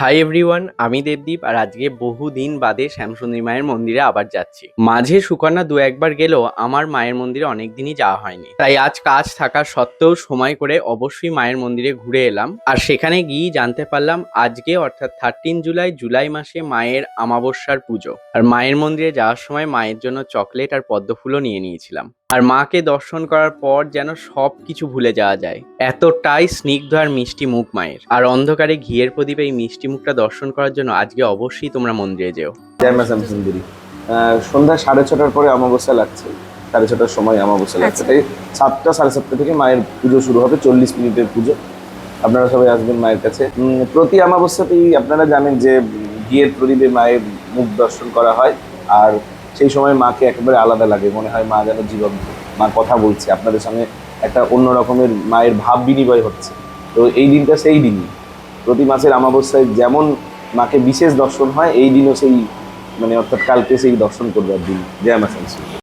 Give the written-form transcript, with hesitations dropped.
Hi everyone, আমি দেবদীপ আর আজকে বহুদিন বাদে শ্যামসুন্দরী মায়ের মন্দিরে আবার যাচ্ছি। মাঝে সুকন্যা দু একবার গেলেও আমার মায়ের মন্দিরে অনেকদিনই যাওয়া হয়নি, তাই আজ কাজ থাকা সত্ত্বেও সময় করে অবশ্যই মায়ের মন্দিরে ঘুরে এলাম। আর সেখানে গিয়ে জানতে পারলাম আজকে অর্থাৎ 13 জুলাই মাসে মায়ের আমাবস্যার পুজো। আর মায়ের মন্দিরে যাওয়ার সময় মায়ের জন্য চকলেট আর পদ্মফুলও নিয়ে নিয়েছিলাম। আর মাকে দর্শন করার পর যেন সবকিছু ভুলে যাওয়া যায়, এতটাই স্নিগ্ধ আর মিষ্টি মুখ মায়ের। আর অন্ধকারে ঘিয়ের প্রদীপে এই মিষ্টি মুখটা দর্শন করার জন্য আজকে অবশ্যই তোমরা মন্দিরে যেও। জয় মা শ্যামসুন্দরী। সন্ধ্যা 6:30টার পরে অমাবস্যা লাগছে, 6:30টার সময় অমাবস্যা লাগছে, তাই 7টা 7:30 থেকে মায়ের পুজো শুরু হবে, 40 মিনিটের পুজো। আপনারা সবাই আসবেন মায়ের কাছে। প্রতি অমাবস্যাতেই আপনারা জানেন যে ঘিয়ের প্রদীপে মায়ের মুখ দর্শন করা হয়, আর সেই সময় মাকে একেবারে আলাদা লাগে, মনে হয় মা যেন জীবন্ত, মা কথা বলছে আপনাদের সঙ্গে, একটা অন্য রকমের মায়ের ভাব বিনিময় হচ্ছে। তো এই দিনটা সেই দিনই, প্রতি মাসের অমাবস্যায় যেমন মাকে বিশেষ দর্শন হয়, এই দিনও সেই, মানে অর্থাৎ কালকে সেই দর্শন করবার দিন। জয় মা শ্যামসুন্দরী।